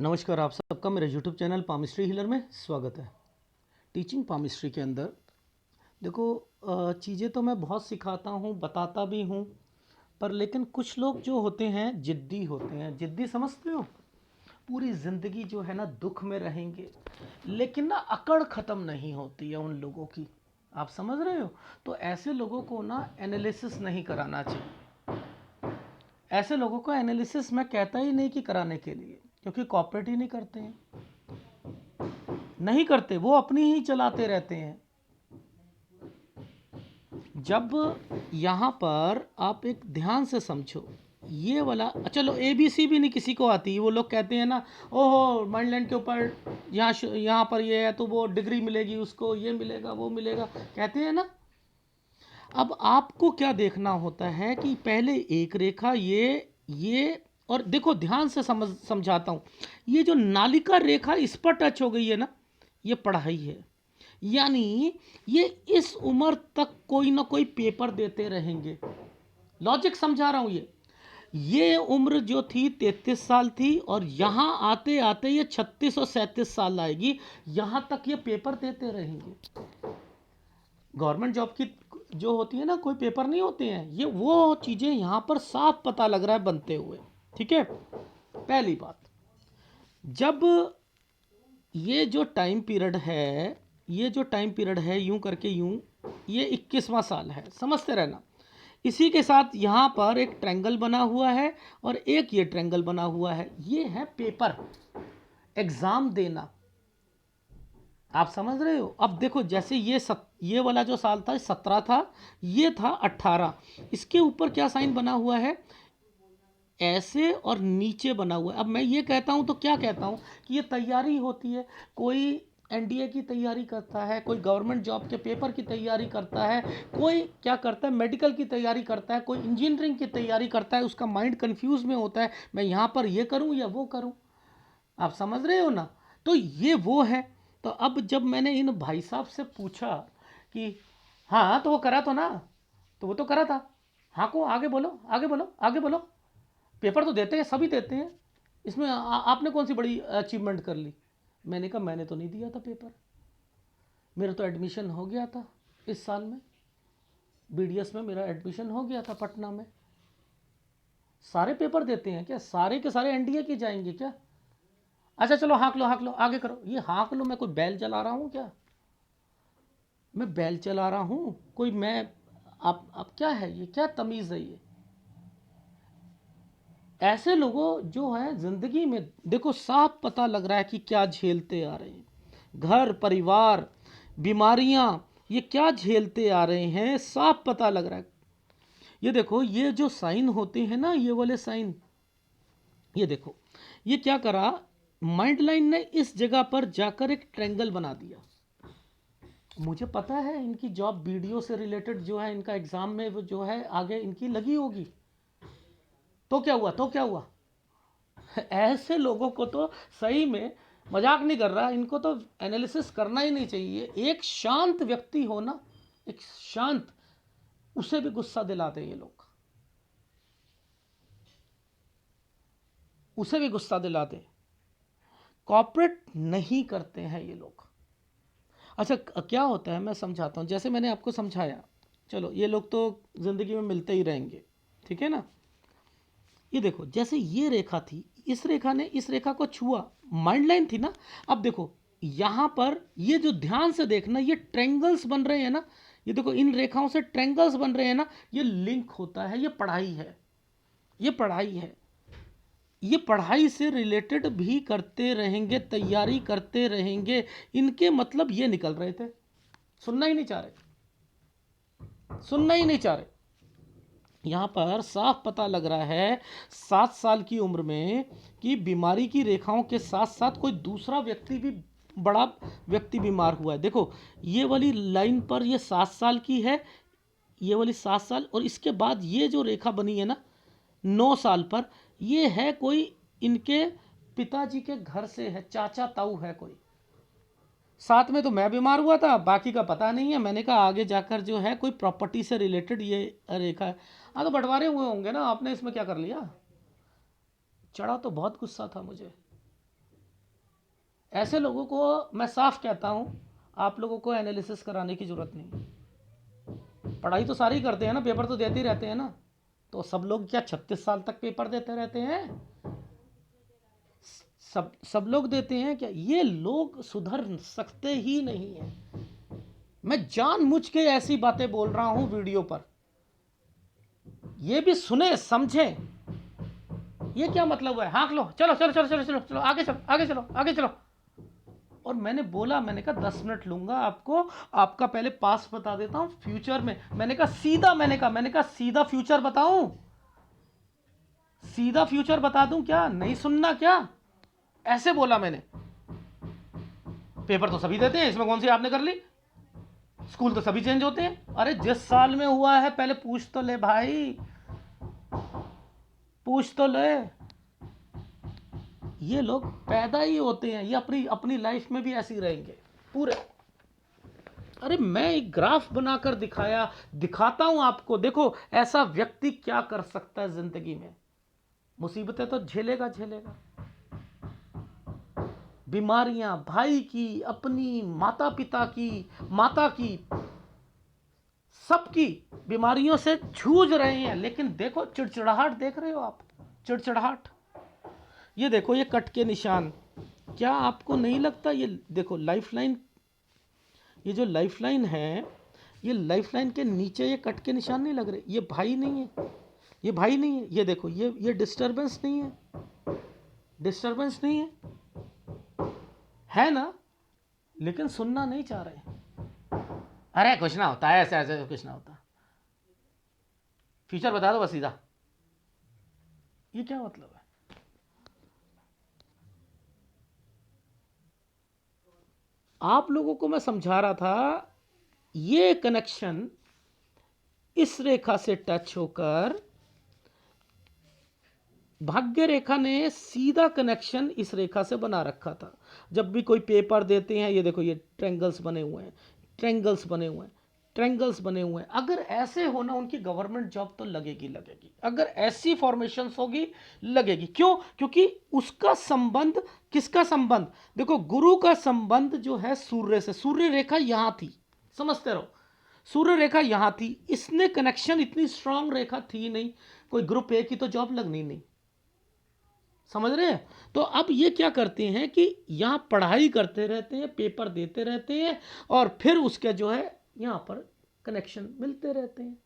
नमस्कार, आप सबका मेरे यूट्यूब चैनल पामिस्ट्री हीलर में स्वागत है। टीचिंग पामिस्ट्री के अंदर देखो, चीज़ें तो मैं बहुत सिखाता हूँ, बताता भी हूँ, पर लेकिन कुछ लोग जो होते हैं ज़िद्दी होते हैं। ज़िद्दी समझते हो? पूरी ज़िंदगी जो है ना दुख में रहेंगे, लेकिन ना अकड़ ख़त्म नहीं होती है उन लोगों की। आप समझ रहे हो? तो ऐसे लोगों को ना एनालिसिस नहीं कराना चाहिए। ऐसे लोगों को एनालिसिस मैं कहता ही नहीं कि कराने के लिए, क्योंकि कॉपरेट ही नहीं करते हैं, नहीं करते, वो अपनी ही चलाते रहते हैं। जब यहाँ पर आप एक ध्यान से समझो, ये वाला चलो ABC भी नहीं किसी को आती, वो लोग कहते हैं ना, ओहो माइंडलैंड के ऊपर यहाँ पर ये है तो वो डिग्री मिलेगी, उसको ये मिलेगा वो मिलेगा, कहते हैं ना। अब आपको क्या देखना होता है कि पहले एक रेखा ये और देखो, ध्यान से समझाता हूँ। ये जो नालिका रेखा इस पर टच हो गई है ना, ये पढ़ाई है। यानी ये इस उम्र तक कोई ना कोई पेपर देते रहेंगे। लॉजिक समझा रहा हूँ। ये उम्र जो थी 33 साल थी, और यहाँ आते आते ये 36 और 37 साल आएगी। यहाँ तक ये पेपर देते रहेंगे। गवर्नमेंट जॉब की जो होती है ना, कोई पेपर नहीं होते हैं, ये वो चीज़ें यहाँ पर साफ पता लग रहा है बनते हुए। ठीक है, पहली बात, जब ये जो टाइम पीरियड है, यूं करके यूं, ये 21वां साल है, समझते रहना। इसी के साथ यहाँ पर एक ट्रायंगल बना हुआ है और एक ये ट्रायंगल बना हुआ है। ये है पेपर, एग्जाम देना। आप समझ रहे हो? अब देखो, जैसे ये वाला जो साल था 17 था, ये था 18। इसके ऊपर क्या साइन बना हुआ है? ऐसे, और नीचे बना हुआ है। अब मैं ये कहता हूं तो क्या कहता हूं कि ये तैयारी होती है। कोई NDA की तैयारी करता है, कोई गवर्नमेंट जॉब के पेपर की तैयारी करता है, कोई क्या करता है, मेडिकल की तैयारी करता है, कोई इंजीनियरिंग की तैयारी करता है। उसका माइंड कंफ्यूज में होता है, मैं यहाँ पर ये करूँ या वो करूँ। आप समझ रहे हो ना? तो ये वो है। तो अब जब मैंने इन भाई साहब से पूछा कि हाँ तो वो करा तो ना, तो वो तो करा था, हाँ को आगे बोलो आगे बोलो आगे बोलो, पेपर तो देते हैं, सभी देते हैं, इसमें आपने कौन सी बड़ी अचीवमेंट कर ली? मैंने कहा मैंने तो नहीं दिया था पेपर, मेरा तो एडमिशन हो गया था इस साल में, BDS में मेरा एडमिशन हो गया था पटना में। सारे पेपर देते हैं क्या? सारे के सारे NDA के जाएंगे क्या? अच्छा चलो हाँक लो आगे करो। ये हाँक लो, मैं कोई बैल चला रहा हूँ क्या? मैं बैल चला रहा हूँ कोई? मैं आप क्या है ये? क्या तमीज़ है ये? ऐसे लोगों जो है जिंदगी में, देखो साफ पता लग रहा है कि क्या झेलते आ रहे हैं। घर परिवार, बीमारियां, ये क्या झेलते आ रहे हैं, साफ पता लग रहा है। ये देखो, ये जो साइन होते हैं ना, ये वाले साइन, ये देखो, ये क्या करा, माइंड लाइन ने इस जगह पर जाकर एक ट्रायंगल बना दिया। मुझे पता है इनकी जॉब वीडियो से रिलेटेड जो है, इनका एग्जाम में वो जो है आगे इनकी लगी होगी। तो क्या हुआ? ऐसे लोगों को तो सही में, मजाक नहीं कर रहा, इनको तो एनालिसिस करना ही नहीं चाहिए। एक शांत व्यक्ति हो ना, एक शांत, उसे भी गुस्सा दिलाते ये लोग, उसे भी गुस्सा दिलाते। कॉपरेट नहीं करते हैं ये लोग। अच्छा, क्या होता है मैं समझाता हूँ। जैसे मैंने आपको समझाया, चलो ये लोग तो ज़िंदगी में मिलते ही रहेंगे, ठीक है ना। ये देखो, जैसे ये रेखा थी, इस रेखा ने इस रेखा को छुआ, माइंड लाइन थी ना। अब देखो यहां पर, ये जो ध्यान से देखना, ये ट्रेंगल्स बन रहे हैं ना, ये देखो इन रेखाओं से ट्रेंगल्स बन रहे हैं ना, ये लिंक होता है, ये पढ़ाई है, ये पढ़ाई है। ये पढ़ाई से रिलेटेड भी करते रहेंगे, तैयारी करते रहेंगे। इनके मतलब ये निकल रहे थे, सुनना ही नहीं चाह रहे, सुनना ही नहीं चाह रहे। यहाँ पर साफ पता लग रहा है 7 साल की उम्र में कि बीमारी की रेखाओं के साथ साथ कोई दूसरा व्यक्ति भी, बड़ा व्यक्ति बीमार हुआ है। देखो ये वाली लाइन पर ये 7 साल की है, ये वाली 7 साल, और इसके बाद ये जो रेखा बनी है ना 9 साल पर, ये है कोई इनके पिताजी के घर से है, चाचा ताऊ है कोई। साथ में तो मैं बीमार हुआ था, बाकी का पता नहीं है। मैंने कहा आगे जाकर जो है कोई प्रॉपर्टी से रिलेटेड ये रेखा है। हाँ तो बंटवारे हुए होंगे ना, आपने इसमें क्या कर लिया? चढ़ा तो बहुत गुस्सा था मुझे। ऐसे लोगों को मैं साफ कहता हूँ, आप लोगों को एनालिसिस कराने की ज़रूरत नहीं। पढ़ाई तो सारी करते हैं ना, पेपर तो देते ही रहते हैं ना। तो सब लोग क्या 36 साल तक पेपर देते रहते हैं? सब लोग देते हैं क्या? ये लोग सुधर सकते ही नहीं हैं। मैं जानबूझ के ऐसी बातें बोल रहा हूं वीडियो पर, ये भी सुने समझें। ये क्या मतलब है? हाँक लो, चलो चलो चलो चलो चलो चलो आगे चलो आगे चलो आगे चलो। और मैंने बोला, मैंने कहा 10 मिनट लूंगा आपको, आपका पहले पास बता देता हूं, फ्यूचर में मैंने कहा सीधा, मैंने कहा सीधा फ्यूचर बताऊं, सीधा फ्यूचर बता दूं क्या? नहीं सुनना क्या? ऐसे बोला मैंने। पेपर तो सभी देते हैं, इसमें कौन सी आपने कर ली? स्कूल तो सभी चेंज होते हैं। अरे जिस साल में हुआ है पहले पूछ तो ले भाई, पूछ तो ले। ये लोग पैदा ही होते हैं, ये अपनी अपनी लाइफ में भी ऐसे ही रहेंगे पूरे। अरे मैं एक ग्राफ बनाकर दिखाता हूं आपको, देखो ऐसा व्यक्ति क्या कर सकता है जिंदगी में। मुसीबतें तो झेलेगा झेलेगा, बीमारियां भाई की, अपनी माता पिता की, माता की, सबकी बीमारियों से जूझ रहे हैं। लेकिन देखो चिड़चिड़ाहट, देख रहे हो आप चिड़चिड़ाहट? ये देखो ये कट के निशान, क्या आपको नहीं लगता? ये देखो लाइफलाइन, ये जो लाइफलाइन है, ये लाइफलाइन के नीचे ये कट के निशान नहीं लग रहे? ये भाई नहीं है, ये भाई नहीं है। ये देखो ये डिस्टरबेंस नहीं है, डिस्टरबेंस नहीं है ना? लेकिन सुनना नहीं चाह रहे। अरे कुछ ना होता है, ऐसे ऐसे कुछ ना होता। फ्यूचर बता दो बस सीधा। ये क्या मतलब है? आप लोगों को मैं समझा रहा था, ये कनेक्शन इस रेखा से टच होकर भाग्य रेखा ने सीधा कनेक्शन इस रेखा से बना रखा था। जब भी कोई पेपर देते हैं, ये देखो ये ट्रेंगल्स बने हुए हैं, ट्रेंगल्स बने हुए हैं, ट्रेंगल्स बने हुए हैं। अगर ऐसे होना, उनकी गवर्नमेंट जॉब तो लगेगी लगेगी। अगर ऐसी फॉर्मेशंस होगी लगेगी। क्यों? क्योंकि उसका संबंध, किसका संबंध? देखो गुरु का संबंध जो है सूर्य से, सूर्य रेखा यहां थी, समझते रहो, सूर्य रेखा यहां थी। इसने कनेक्शन, इतनी स्ट्रांग रेखा थी नहीं, कोई ग्रुप ए की तो जॉब लगनी नहीं, समझ रहे हैं? तो अब ये क्या करते हैं कि यहां पढ़ाई करते रहते हैं, पेपर देते रहते हैं, और फिर उसके जो है यहां पर कनेक्शन मिलते रहते हैं।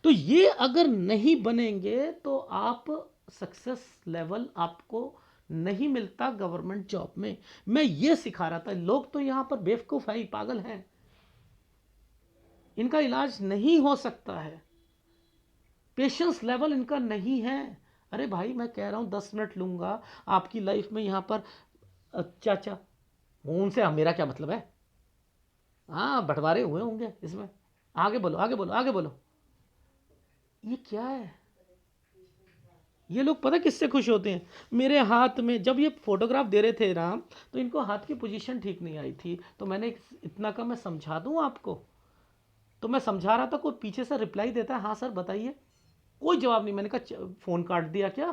तो ये अगर नहीं बनेंगे तो आप सक्सेस लेवल आपको नहीं मिलता गवर्नमेंट जॉब में। मैं ये सिखा रहा था। लोग तो यहां पर बेवकूफ है, पागल हैं, इनका इलाज नहीं हो सकता है, पेशेंस लेवल इनका नहीं है। अरे भाई मैं कह रहा हूं 10 मिनट लूंगा आपकी लाइफ में, यहां पर चाचा, उनसे मेरा क्या मतलब है? हाँ बंटवारे हुए होंगे इसमें। आगे बोलो आगे बोलो आगे बोलो। ये क्या है? ये लोग पता किससे खुश होते हैं? मेरे हाथ में जब ये फोटोग्राफ दे रहे थे राम, तो इनको हाथ की पोजीशन ठीक नहीं आई थी, तो मैंने इतना का मैं समझा दूं आपको। तो मैं समझा रहा था, कोई पीछे से रिप्लाई देता है, हाँ सर बताइए, कोई जवाब नहीं। मैंने कहा फोन काट दिया क्या?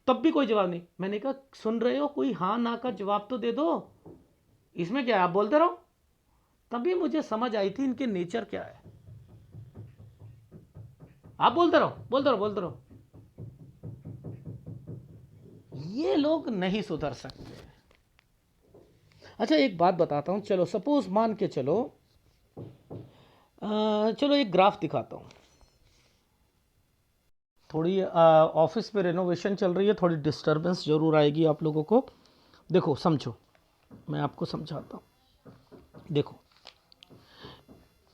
तब भी कोई जवाब नहीं। मैंने कहा सुन रहे हो, कोई हाँ ना का जवाब तो दे दो, इसमें क्या है, आप बोलते रहो। तभी मुझे समझ आई थी इनके नेचर क्या है। आप बोलते रहो बोलते रहो बोलते रहो। ये लोग नहीं सुधर सकते। अच्छा एक बात बताता हूं, चलो सपोज मान के चलो, चलो एक ग्राफ दिखाता हूं। थोड़ी ऑफिस में रेनोवेशन चल रही है, थोड़ी डिस्टरबेंस जरूर आएगी आप लोगों को। देखो समझो, मैं आपको समझाता हूँ। देखो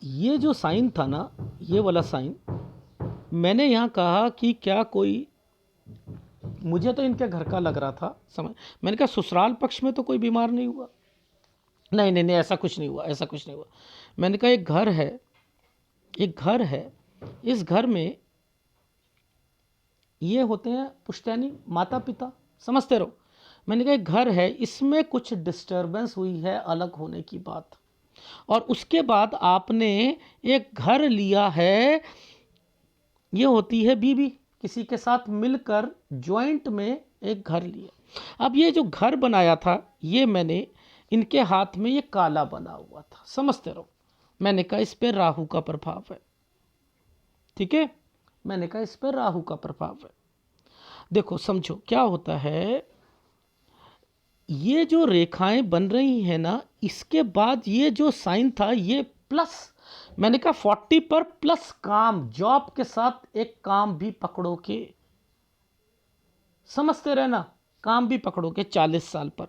ये जो साइन था ना, ये वाला साइन, मैंने यहाँ कहा कि क्या कोई, मुझे तो इनके घर का लग रहा था समझ, मैंने कहा ससुराल पक्ष में तो कोई बीमार नहीं हुआ। नहीं नहीं नहीं, ऐसा कुछ नहीं हुआ, ऐसा कुछ नहीं हुआ। मैंने कहा एक घर है, एक घर है, इस घर में ये होते हैं पुश्तैनी माता पिता, समझते रहो। मैंने कहा एक घर है, इसमें कुछ डिस्टरबेंस हुई है, अलग होने की बात, और उसके बाद आपने एक घर लिया है, ये होती है बीवी, किसी के साथ मिलकर जॉइंट में एक घर लिया। अब ये जो घर बनाया था, ये मैंने इनके हाथ में ये काला बना हुआ था, समझते रहो। मैंने कहा इस पे राहु का प्रभाव है, ठीक है, मैंने कहा इस पे राहु का प्रभाव है। देखो समझो क्या होता है, ये जो रेखाएं बन रही हैं ना, इसके बाद ये जो साइन था ये प्लस, मैंने कहा 40 पर प्लस काम, जॉब के साथ एक काम भी पकड़ो के, समझते रहना, काम भी पकड़ो के 40 साल पर,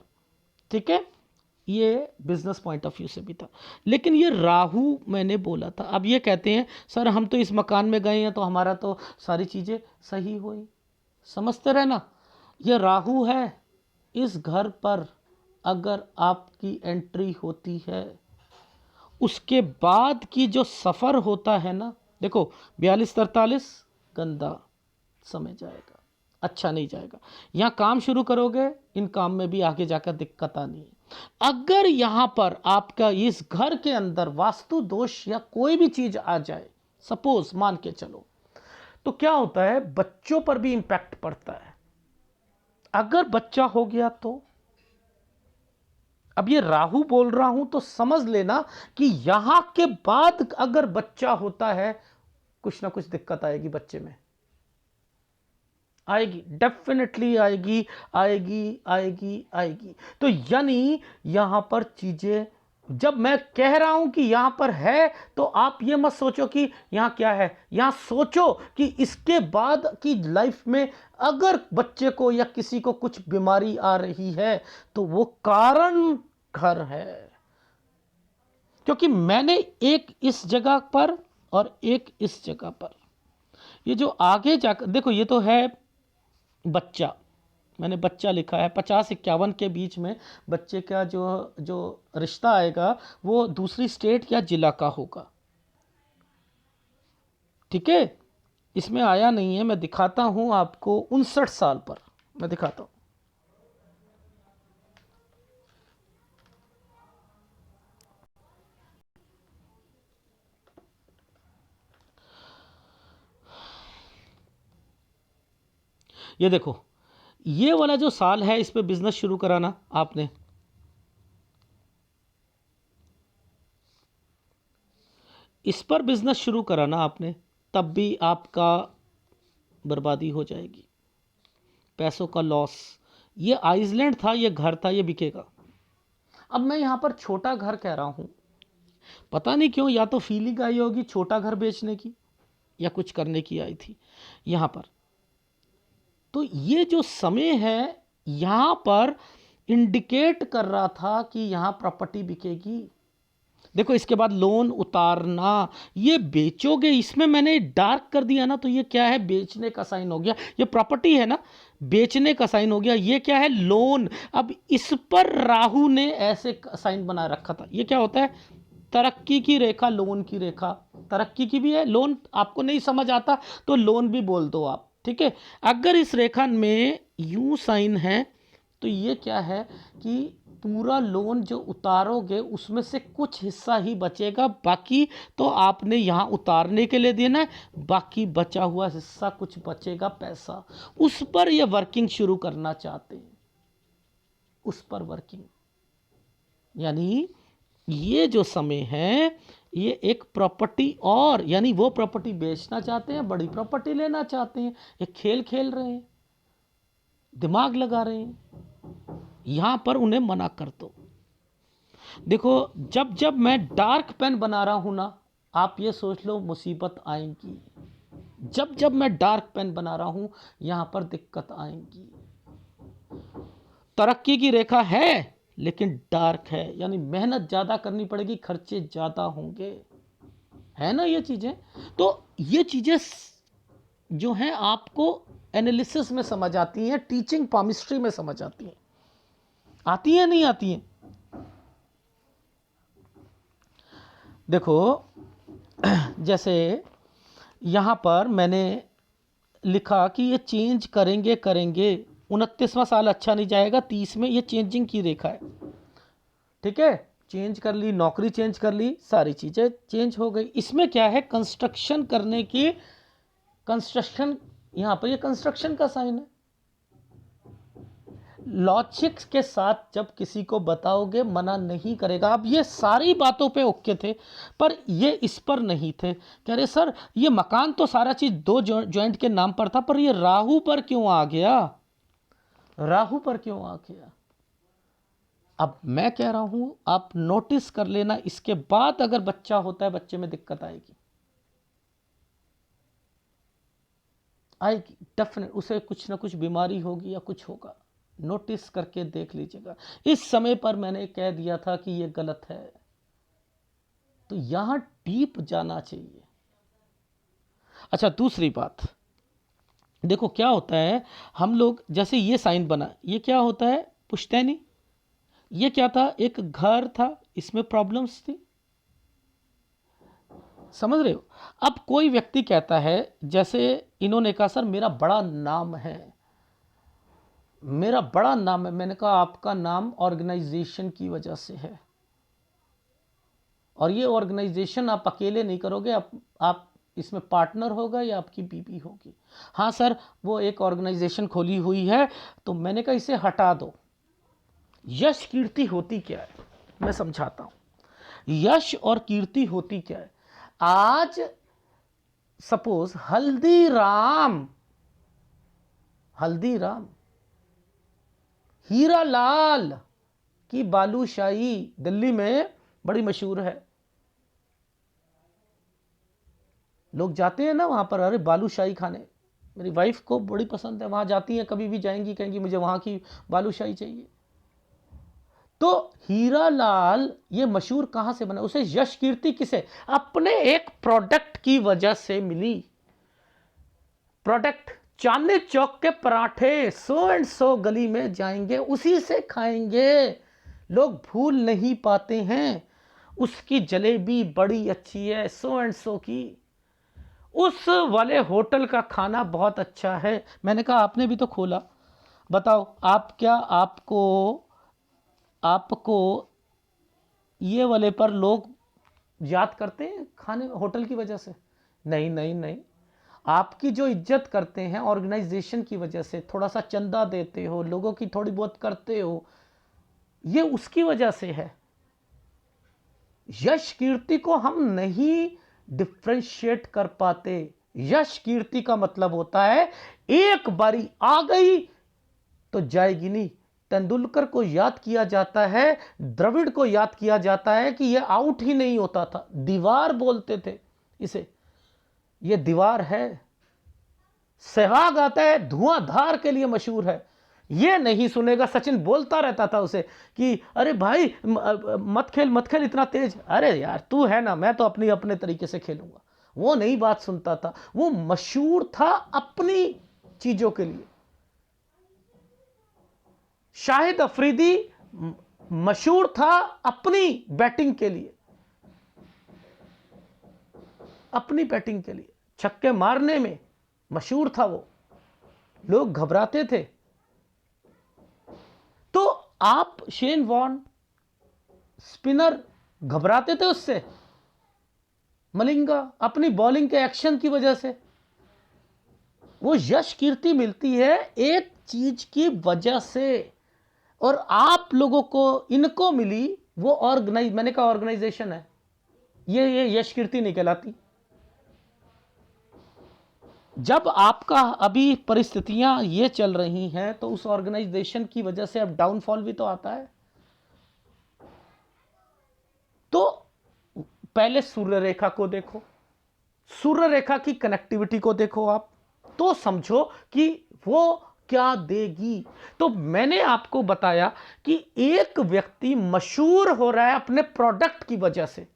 ठीक है। ये बिजनेस पॉइंट ऑफ व्यू से भी था, लेकिन ये राहु मैंने बोला था। अब ये कहते हैं सर हम तो इस मकान में गए हैं तो हमारा तो सारी चीज़ें सही हुई, समझते रहना। ये राहु है, इस घर पर अगर आपकी एंट्री होती है, उसके बाद की जो सफ़र होता है ना, देखो 42-43 गंदा समय जाएगा, अच्छा नहीं जाएगा। यहाँ काम शुरू करोगे, इन काम में भी आगे जाकर दिक्कत आनी है। अगर यहाँ पर आपका इस घर के अंदर वास्तु दोष या कोई भी चीज़ आ जाए, सपोज मान के चलो, तो क्या होता है, बच्चों पर भी इंपैक्ट पड़ता है। अगर बच्चा हो गया तो, अब ये राहु बोल रहा हूं तो समझ लेना कि यहां के बाद अगर बच्चा होता है, कुछ ना कुछ दिक्कत आएगी बच्चे में, आएगी, डेफिनेटली आएगी, आएगी आएगी आएगी। तो यानी यहां पर चीजें, जब मैं कह रहा हूं कि यहां पर है, तो आप ये मत सोचो कि यहां क्या है, यहां सोचो कि इसके बाद की लाइफ में अगर बच्चे को या किसी को कुछ बीमारी आ रही है तो वो कारण घर है। क्योंकि मैंने एक इस जगह पर और एक इस जगह पर, ये जो आगे जाकर देखो, ये तो है बच्चा, मैंने बच्चा लिखा है 50-51 के बीच में बच्चे का जो जो रिश्ता आएगा वो दूसरी स्टेट या जिला का होगा, ठीक है। इसमें आया नहीं है, मैं दिखाता हूं आपको 59 साल पर, मैं दिखाता हूं। ये देखो, ये वाला जो साल है, इस पे बिजनेस शुरू कराना आपने, इस पर बिजनेस शुरू कराना आपने, तब भी आपका बर्बादी हो जाएगी, पैसों का लॉस। ये आइसलैंड था, ये घर था, ये बिकेगा। अब मैं यहां पर छोटा घर कह रहा हूं, पता नहीं क्यों, या तो फीलिंग आई होगी छोटा घर बेचने की या कुछ करने की आई थी यहां पर। तो ये जो समय है यहां पर इंडिकेट कर रहा था कि यहां प्रॉपर्टी बिकेगी। देखो इसके बाद लोन उतारना, ये बेचोगे, इसमें मैंने डार्क कर दिया ना, तो ये क्या है, बेचने का साइन हो गया। ये प्रॉपर्टी है ना, बेचने का साइन हो गया। ये क्या है, लोन। अब इस पर राहु ने ऐसे साइन बना रखा था। ये क्या होता है, तरक्की की रेखा, लोन की रेखा, तरक्की की भी है, लोन आपको नहीं समझ आता तो लोन भी बोल दो आप, ठीक है। अगर इस रेखा में यू साइन है तो ये क्या है कि पूरा लोन जो उतारोगे उसमें से कुछ हिस्सा ही बचेगा, बाकी तो आपने यहाँ उतारने के लिए देना है, बाकी बचा हुआ हिस्सा कुछ बचेगा पैसा, उस पर ये वर्किंग शुरू करना चाहते हैं, उस पर वर्किंग। यानी ये जो समय है ये एक प्रॉपर्टी, और यानी वो प्रॉपर्टी बेचना चाहते हैं, बड़ी प्रॉपर्टी लेना चाहते हैं, ये खेल खेल रहे हैं, दिमाग लगा रहे हैं, यहां पर उन्हें मना कर दो। देखो जब जब मैं डार्क पेन बना रहा हूं ना, आप ये सोच लो मुसीबत आएगी। जब जब मैं डार्क पेन बना रहा हूं यहां पर दिक्कत आएगी। तरक्की की रेखा है लेकिन डार्क है, यानी मेहनत ज़्यादा करनी पड़ेगी, खर्चे ज़्यादा होंगे, है ना ये चीज़ें। तो ये चीज़ें जो हैं आपको एनालिसिस में समझ आती हैं, टीचिंग पामिस्ट्री में समझ आती हैं, आती हैं नहीं आती हैं। देखो जैसे यहाँ पर मैंने लिखा कि ये चेंज करेंगे करेंगे, 29वां साल अच्छा नहीं जाएगा, 30 में ये चेंजिंग की रेखा है, ठीक है। चेंज कर ली, नौकरी चेंज कर ली, सारी चीज़ें चेंज हो गई। इसमें क्या है, कंस्ट्रक्शन करने की, कंस्ट्रक्शन, यहाँ पर ये कंस्ट्रक्शन का साइन है, लॉजिक के साथ जब किसी को बताओगे मना नहीं करेगा। अब ये सारी बातों पे ओके थे, पर ये इस पर नहीं थे। कह रहे सर ये मकान तो सारा चीज़ दो जॉइंट के नाम पर था, पर ये राहु पर क्यों आ गया, राहु पर क्यों आ गया। अब मैं कह रहा हूं आप नोटिस कर लेना, इसके बाद अगर बच्चा होता है बच्चे में दिक्कत आएगी, आएगी डेफिनेट, उसे कुछ ना कुछ बीमारी होगी या कुछ होगा। नोटिस करके देख लीजिएगा। इस समय पर मैंने कह दिया था कि ये गलत है, तो यहां डीप जाना चाहिए। अच्छा दूसरी बात देखो क्या होता है, हम लोग जैसे ये साइन बना, ये क्या होता है, पुश्तैनी। ये क्या था, एक घर था, इसमें प्रॉब्लम्स थी, समझ रहे हो। अब कोई व्यक्ति कहता है, जैसे इन्होंने कहा सर मेरा बड़ा नाम है, मेरा बड़ा नाम है। मैंने कहा आपका नाम ऑर्गेनाइजेशन की वजह से है, और ये ऑर्गेनाइजेशन आप अकेले नहीं करोगे, आप इसमें पार्टनर होगा या आपकी बीबी होगी। हाँ सर वो एक ऑर्गेनाइजेशन खोली हुई है, तो मैंने कहा इसे हटा दो। यश कीर्ति होती क्या है, मैं समझाता हूं। यश और कीर्ति होती क्या है। आज सपोज हल्दीराम, हल्दीराम हीरा लाल की बालूशाही दिल्ली में बड़ी मशहूर है। लोग जाते हैं ना वहां पर, अरे बालूशाही खाने, मेरी वाइफ को बड़ी पसंद है, वहां जाती है, कभी भी जाएंगी कहेंगी मुझे वहां की बालूशाही चाहिए। तो हीरा लाल ये मशहूर कहां से बना, उसे यश कीर्ति किसे, अपने एक प्रोडक्ट की वजह से मिली। प्रोडक्ट, चांदनी चौक के पराठे 100 एंड 100 गली में जाएंगे उसी से खाएंगे, लोग भूल नहीं पाते हैं। उसकी जलेबी बड़ी अच्छी है 100 एंड 100 की, उस वाले होटल का खाना बहुत अच्छा है। मैंने कहा आपने भी तो खोला, बताओ आप क्या, आपको आपको ये वाले पर लोग याद करते हैं खाने होटल की वजह से, नहीं नहीं नहीं। आपकी जो इज्जत करते हैं ऑर्गेनाइजेशन की वजह से, थोड़ा सा चंदा देते हो, लोगों की थोड़ी बहुत करते हो, ये उसकी वजह से है। यश कीर्ति को हम नहीं डिफ्रेंशिएट कर पाते। यश कीर्ति का मतलब होता है एक बारी आ गई तो जाएगी नहीं। तेंदुलकर को याद किया जाता है, द्रविड़ को याद किया जाता है कि यह आउट ही नहीं होता था, दीवार बोलते थे इसे, यह दीवार है। सहवाग आता है धुआंधार के लिए मशहूर है, ये नहीं सुनेगा, सचिन बोलता रहता था उसे कि अरे भाई मत खेल मत खेल इतना तेज, अरे यार तू है ना, मैं तो अपनी अपने तरीके से खेलूंगा। वो नहीं बात सुनता था, वो मशहूर था अपनी चीजों के लिए। शाहिद अफरीदी मशहूर था अपनी बैटिंग के लिए, अपनी बैटिंग के लिए, छक्के मारने में मशहूर था वो, लोग घबराते थे। तो आप शेन वॉर्न स्पिनर घबराते थे उससे, मलिंगा अपनी बॉलिंग के एक्शन की वजह से। वो यश कीर्ति मिलती है एक चीज की वजह से, और आप लोगों को इनको मिली वो ऑर्गेनाइज, मैंने कहा ऑर्गेनाइजेशन है, ये यश कीर्ति नहीं कहलाती। जब आपका अभी परिस्थितियां ये चल रही हैं तो उस ऑर्गेनाइजेशन की वजह से अब डाउनफॉल भी तो आता है। तो पहले सूर्य रेखा को देखो, सूर्य रेखा की कनेक्टिविटी को देखो आप, तो समझो कि वो क्या देगी। तो मैंने आपको बताया कि एक व्यक्ति मशहूर हो रहा है अपने प्रोडक्ट की वजह से,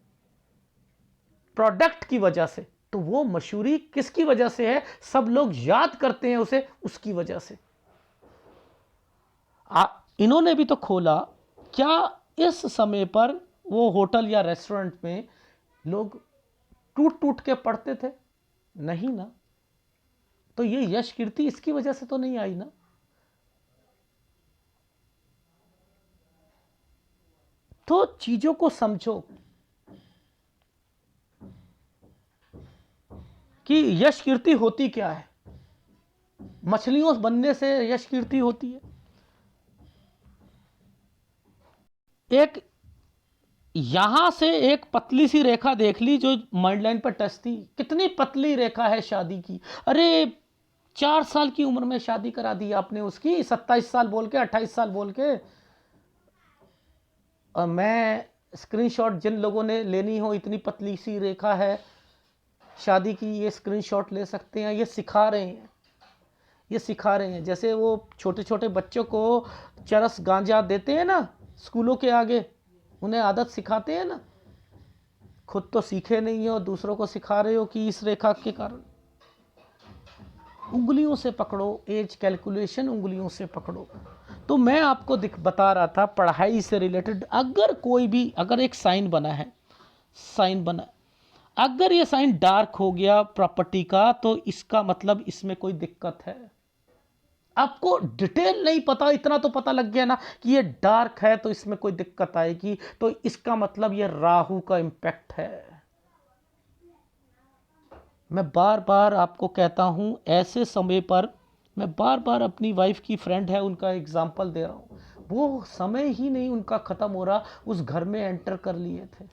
प्रोडक्ट की वजह से, तो वो मशहूरी किसकी वजह से है, सब लोग याद करते हैं उसे उसकी वजह से। इन्होंने भी तो खोला, क्या इस समय पर वो होटल या रेस्टोरेंट में लोग टूट टूट के पढ़ते थे, नहीं ना। तो ये यश कीर्ति इसकी वजह से तो नहीं आई ना। तो चीजों को समझो कि यश कीर्ति होती क्या है। मछलियों बनने से यश कीर्ति होती है, एक यहां से एक पतली सी रेखा देख ली जो मर्ड लाइन पर टच थी, कितनी पतली रेखा है शादी की। अरे 4 साल की उम्र में शादी करा दी आपने उसकी, 27 साल बोल के, 28 साल बोल के। और मैं स्क्रीनशॉट जिन लोगों ने लेनी हो, इतनी पतली सी रेखा है शादी की, ये स्क्रीनशॉट ले सकते हैं। ये सिखा रहे हैं, ये सिखा रहे हैं। जैसे वो छोटे छोटे बच्चों को चरस गांजा देते हैं ना स्कूलों के आगे, उन्हें आदत सिखाते हैं ना, खुद तो सीखे नहीं हो, दूसरों को सिखा रहे हो कि इस रेखा के कारण। उंगलियों से पकड़ो, एज कैलकुलेशन उंगलियों से पकड़ो। तो मैं आपको बता रहा था पढ़ाई से रिलेटेड, अगर कोई भी, अगर एक साइन बना है, साइन बना, अगर ये साइन डार्क हो गया प्रॉपर्टी का, तो इसका मतलब इसमें कोई दिक्कत है। आपको डिटेल नहीं पता, इतना तो पता लग गया ना कि ये डार्क है तो इसमें कोई दिक्कत आएगी, तो इसका मतलब ये राहु का इंपैक्ट है। मैं बार बार आपको कहता हूं, ऐसे समय पर मैं बार बार अपनी वाइफ की फ्रेंड है उनका एग्जांपल दे रहा हूं, वो समय ही नहीं उनका खत्म हो रहा, उस घर में एंटर कर लिए थे।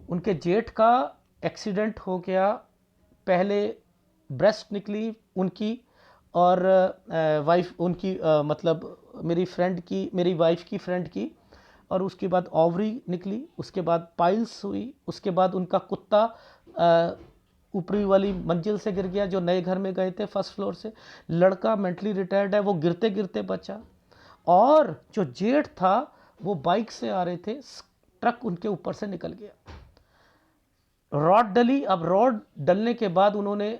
उनके जेठ का एक्सीडेंट हो गया, पहले ब्रेस्ट निकली उनकी, और वाइफ उनकी मतलब मेरी वाइफ की फ्रेंड की, और उसके बाद ओवरी निकली, उसके बाद पाइल्स हुई, उसके बाद उनका कुत्ता ऊपरी वाली मंजिल से गिर गया, जो नए घर में गए थे फर्स्ट फ्लोर से। लड़का मेंटली रिटायर्ड है, वो गिरते गिरते बचा। और जो जेठ था वो बाइक से आ रहे थे, ट्रक उनके ऊपर से निकल गया, रॉड डली। अब रॉड डलने के बाद उन्होंने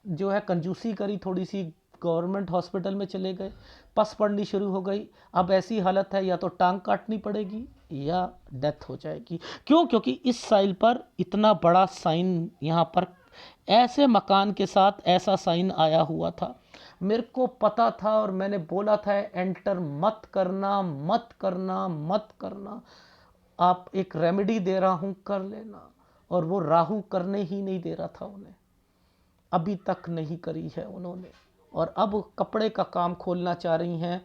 जो है कंजूसी करी थोड़ी सी, गवर्नमेंट हॉस्पिटल में चले गए, पस पड़नी शुरू हो गई। अब ऐसी हालत है, या तो टांग काटनी पड़ेगी या डेथ हो जाएगी। क्यों? क्योंकि इस साइल पर इतना बड़ा साइन, यहाँ पर ऐसे मकान के साथ ऐसा साइन आया हुआ था। मेरे को पता था और मैंने बोला था एंटर मत करना, मत करना, मत करना। आप एक रेमेडी दे रहा हूँ, कर लेना। और वो राहु करने ही नहीं दे रहा था उन्हें, अभी तक नहीं करी है उन्होंने। और अब कपड़े का काम खोलना चाह रही हैं,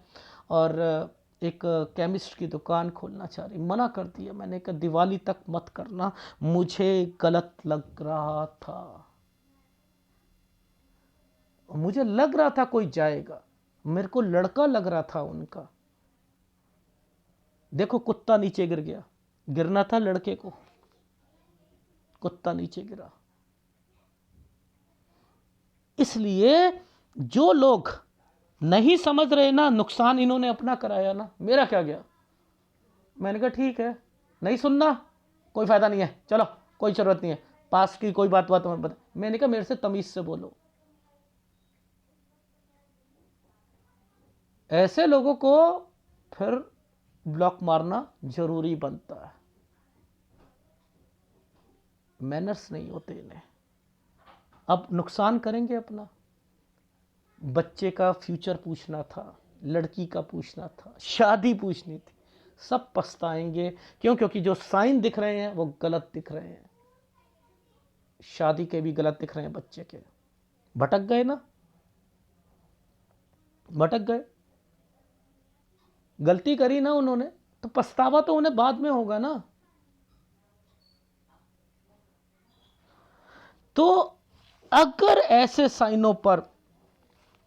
और एक केमिस्ट की दुकान खोलना चाह रही। मना कर दिया मैंने कि दिवाली तक मत करना, मुझे गलत लग रहा था, मुझे लग रहा था कोई जाएगा, मेरे को लड़का लग रहा था उनका। देखो कुत्ता नीचे गिर गया, गिरना था लड़के को, कुत्ता नीचे गिरा। इसलिए जो लोग नहीं समझ रहे ना, नुकसान इन्होंने अपना कराया ना, मेरा क्या गया। मैंने कहा ठीक है, नहीं सुनना कोई फायदा नहीं है, चलो कोई जरूरत नहीं है, पास की कोई बात मत बता। मैंने कहा मेरे से तमीज से बोलो। ऐसे लोगों को फिर ब्लॉक मारना जरूरी बनता है, मैनर्स नहीं होते इन्हें। अब नुकसान करेंगे अपना। बच्चे का फ्यूचर पूछना था, लड़की का पूछना था, शादी पूछनी थी, सब पछताएंगे। क्यों? क्योंकि जो साइन दिख रहे हैं वो गलत दिख रहे हैं, शादी के भी गलत दिख रहे हैं, बच्चे के। भटक गए ना, भटक गए, गलती करी ना उन्होंने, तो पछतावा तो उन्हें बाद में होगा ना। तो अगर ऐसे साइनों पर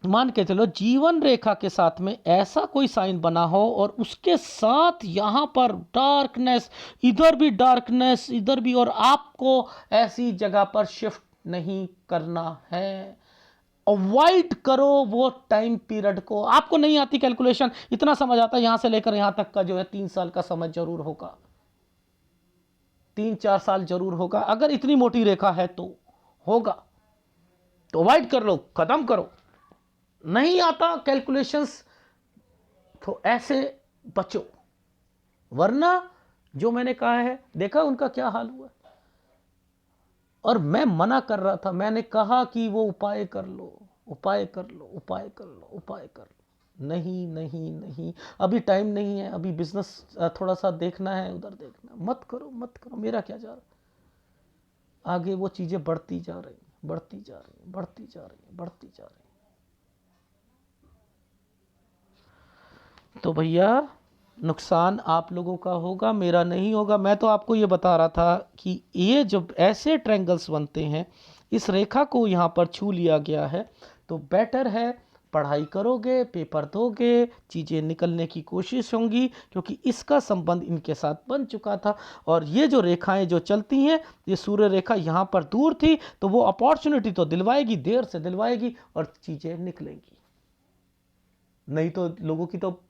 मान के चलो जीवन रेखा के साथ में ऐसा कोई साइन बना हो, और उसके साथ यहां पर डार्कनेस, इधर भी डार्कनेस, इधर भी, और आपको ऐसी जगह पर शिफ्ट नहीं करना है, अवॉइड करो वो टाइम पीरियड को। आपको नहीं आती कैलकुलेशन, इतना समझ आता है यहां से लेकर यहां तक का जो है 3 साल का समय जरूर होगा, 3-4 साल जरूर होगा, अगर इतनी मोटी रेखा है तो होगा। तो अवॉइड कर लो, खत्म करो। नहीं आता कैलकुलेशंस तो ऐसे बचो, वरना जो मैंने कहा है, देखा उनका क्या हाल हुआ। और मैं मना कर रहा था, मैंने कहा कि वो उपाय कर लो, उपाय कर लो, उपाय कर लो, उपाय कर लो। नहीं नहीं नहीं, अभी टाइम नहीं है, अभी बिजनेस थोड़ा सा देखना है, उधर देखना, मत करो मत करो, मेरा क्या जा रहा। आगे वो चीजें बढ़ती जा रही, बढ़ती जा रही, बढ़ती जा रही, बढ़ती जा रही। तो भैया नुकसान आप लोगों का होगा, मेरा नहीं होगा। मैं तो आपको ये बता रहा था कि ये जब ऐसे ट्रायंगल्स बनते हैं, इस रेखा को यहाँ पर छू लिया गया है, तो बेटर है पढ़ाई करोगे, पेपर दोगे, चीज़ें निकलने की कोशिश होंगी, क्योंकि इसका संबंध इनके साथ बन चुका था। और ये जो रेखाएं जो चलती हैं, ये सूर्य रेखा यहाँ पर दूर थी, तो वो अपॉर्चुनिटी तो दिलवाएगी, देर से दिलवाएगी और चीज़ें निकलेंगी। नहीं तो लोगों की तो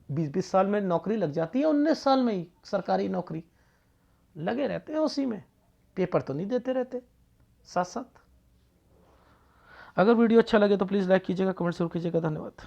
20-20 साल में नौकरी लग जाती है, 19 साल में ही सरकारी नौकरी लगे रहते हैं उसी में, पेपर तो नहीं देते रहते साथ साथ। अगर वीडियो अच्छा लगे तो प्लीज़ लाइक कीजिएगा, कमेंट जरूर कीजिएगा। धन्यवाद।